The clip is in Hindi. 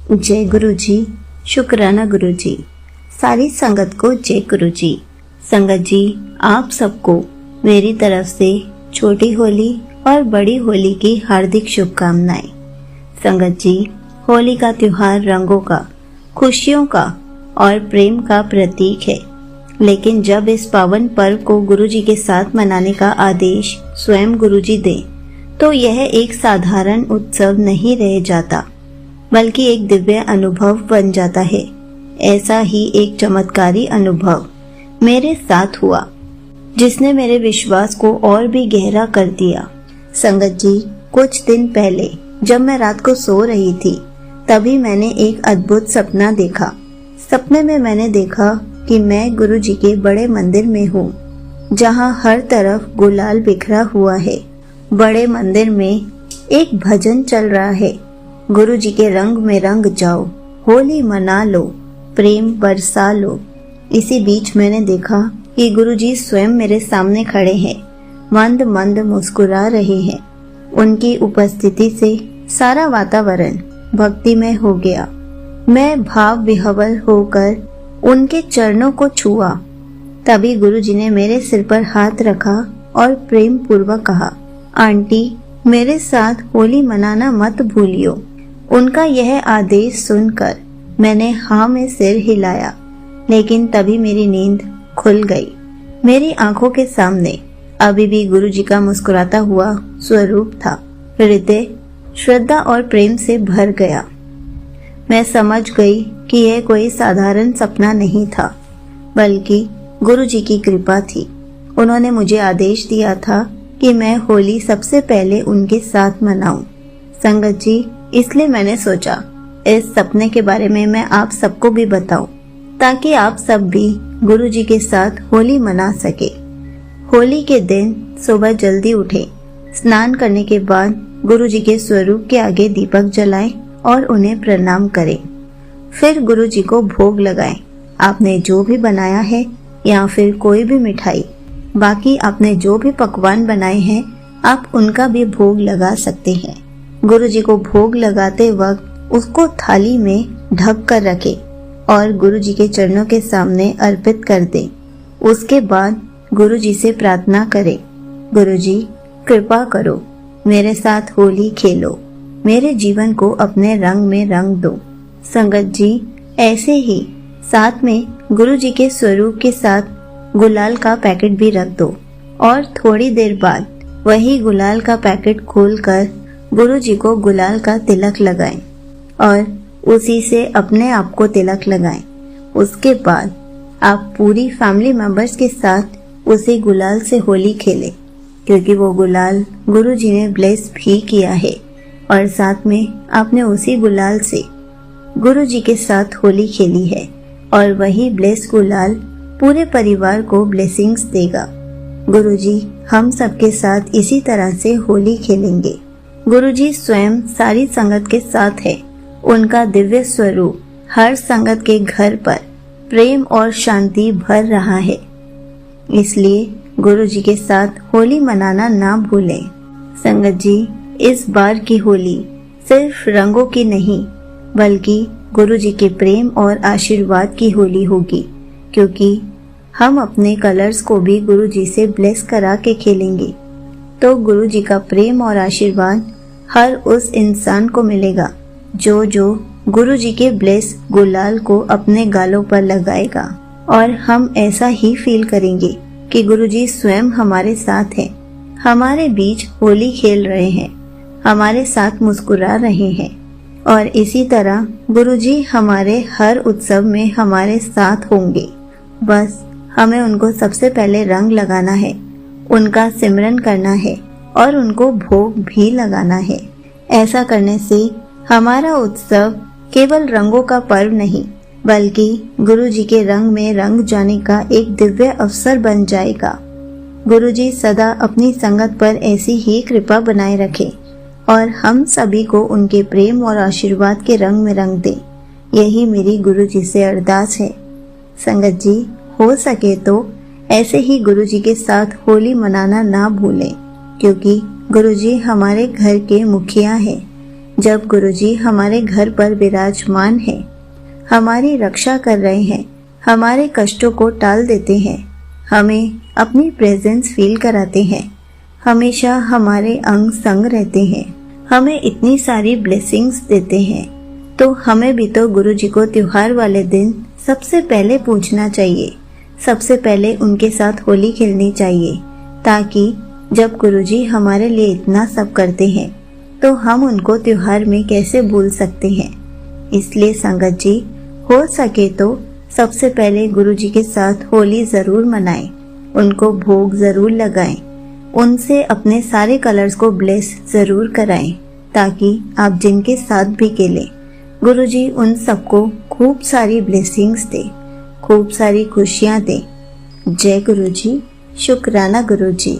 जय गुरु जी। शुक्राना गुरु जी। सारी संगत को जय गुरु जी। संगत जी, आप सबको मेरी तरफ से छोटी होली और बड़ी होली की हार्दिक शुभकामनाएं। संगत जी, होली का त्योहार रंगों का, खुशियों का और प्रेम का प्रतीक है। लेकिन जब इस पावन पर्व को गुरु जी के साथ मनाने का आदेश स्वयं गुरु जी दें, तो यह एक साधारण उत्सव नहीं रह जाता, बल्कि एक दिव्य अनुभव बन जाता है। ऐसा ही एक चमत्कारी अनुभव मेरे साथ हुआ, जिसने मेरे विश्वास को और भी गहरा कर दिया। संगत जी, कुछ दिन पहले जब मैं रात को सो रही थी, तभी मैंने एक अद्भुत सपना देखा। सपने में मैंने देखा कि मैं गुरु जी के बड़े मंदिर में हूँ, जहाँ हर तरफ गुलाल बिखरा हुआ है। बड़े मंदिर में एक भजन चल रहा है, गुरु जी के रंग में रंग जाओ, होली मना लो, प्रेम बरसा लो। इसी बीच मैंने देखा कि गुरु जी स्वयं मेरे सामने खड़े हैं, मंद मंद मुस्कुरा रहे हैं। उनकी उपस्थिति से सारा वातावरण भक्तिमय हो गया। मैं भाव विह्वल होकर उनके चरणों को छुआ। तभी गुरु जी ने मेरे सिर पर हाथ रखा और प्रेम पूर्वक कहा, आंटी, मेरे साथ होली मनाना मत भूलियो। उनका यह आदेश सुनकर मैंने हाँ में सिर हिलाया, लेकिन तभी मेरी नींद खुल गई। मेरी आंखों के सामने अभी भी गुरु जी का मुस्कुराता हुआ स्वरूप था। हृदय श्रद्धा और प्रेम से भर गया। मैं समझ गई कि यह कोई साधारण सपना नहीं था, बल्कि गुरु जी की कृपा थी। उन्होंने मुझे आदेश दिया था कि मैं होली सबसे पहले उनके साथ मनाऊं। संगत जी, इसलिए मैंने सोचा इस सपने के बारे में मैं आप सबको भी बताऊं, ताकि आप सब भी गुरु जी के साथ होली मना सके। होली के दिन सुबह जल्दी उठे, स्नान करने के बाद गुरु जी के स्वरूप के आगे दीपक जलाएं और उन्हें प्रणाम करें। फिर गुरु जी को भोग लगाएं। आपने जो भी बनाया है या फिर कोई भी मिठाई, बाकी आपने जो भी पकवान बनाए हैं, आप उनका भी भोग लगा सकते हैं। गुरु जी को भोग लगाते वक्त उसको थाली में ढक कर रखें और गुरु जी के चरणों के सामने अर्पित कर दें। उसके बाद गुरु जी से प्रार्थना करें, गुरु जी कृपा करो, मेरे साथ होली खेलो, मेरे जीवन को अपने रंग में रंग दो। संगत जी, ऐसे ही साथ में गुरु जी के स्वरूप के साथ गुलाल का पैकेट भी रख दो और थोड़ी देर बाद वही गुलाल का पैकेट खोलकर गुरु जी को गुलाल का तिलक लगाएं और उसी से अपने आप को तिलक लगाएं। उसके बाद आप पूरी फैमिली मेंबर्स के साथ उसी गुलाल से होली खेलें, क्योंकि वो गुलाल गुरु जी ने ब्लेस भी किया है और साथ में आपने उसी गुलाल से गुरु जी के साथ होली खेली है और वही ब्लेस गुलाल पूरे परिवार को ब्लेसिंग्स देगा। गुरु जी हम सबके साथ इसी तरह से होली खेलेंगे। गुरु जी स्वयं सारी संगत के साथ है। उनका दिव्य स्वरूप हर संगत के घर पर प्रेम और शांति भर रहा है। इसलिए गुरु जी के साथ होली मनाना ना भूलें। संगत जी, इस बार की होली सिर्फ रंगों की नहीं, बल्कि गुरु जी के प्रेम और आशीर्वाद की होली होगी, क्योंकि हम अपने कलर्स को भी गुरु जी से ब्लेस करा के खेलेंगे। तो गुरु जी का प्रेम और आशीर्वाद हर उस इंसान को मिलेगा जो गुरु जी के ब्लेस गुलाल को अपने गालों पर लगाएगा। और हम ऐसा ही फील करेंगे कि गुरु जी स्वयं हमारे साथ हैं, हमारे बीच होली खेल रहे हैं, हमारे साथ मुस्कुरा रहे हैं। और इसी तरह गुरु जी हमारे हर उत्सव में हमारे साथ होंगे। बस हमें उनको सबसे पहले रंग लगाना है, उनका सिमरन करना है और उनको भोग भी लगाना है। ऐसा करने से हमारा उत्सव केवल रंगों का पर्व नहीं, बल्कि गुरु जी के रंग में रंग जाने का एक दिव्य अवसर बन जाएगा। गुरु जी सदा अपनी संगत पर ऐसी ही कृपा बनाए रखे और हम सभी को उनके प्रेम और आशीर्वाद के रंग में रंग दे। यही मेरी गुरु जी से अरदास है। संगत जी, हो सके तो ऐसे ही गुरु जी के साथ होली मनाना ना भूलें, क्योंकि गुरु जी हमारे घर के मुखिया हैं। जब गुरुजी हमारे घर पर विराजमान है, हमारी रक्षा कर रहे हैं, हमारे कष्टों को टाल देते हैं, हमें अपनी प्रेजेंस फील कराते हैं, हमेशा हमारे अंग संग रहते हैं, हमें इतनी सारी ब्लेसिंग्स देते हैं, तो हमें भी तो गुरुजी को त्योहार वाले दिन सबसे पहले पूछना चाहिए, सबसे पहले उनके साथ होली खेलनी चाहिए, ताकि जब गुरुजी हमारे लिए इतना सब करते हैं तो हम उनको त्योहार में कैसे भूल सकते हैं। इसलिए संगत जी, हो सके तो सबसे पहले गुरुजी के साथ होली जरूर मनाएं, उनको भोग जरूर लगाएं, उनसे अपने सारे कलर्स को ब्लेस जरूर कराएं, ताकि आप जिनके साथ भी खेलें गुरुजी उन सबको खूब सारी ब्लेसिंग्स दे, खूब सारी खुशियां दे। जय गुरुजी, शुक्राना गुरुजी।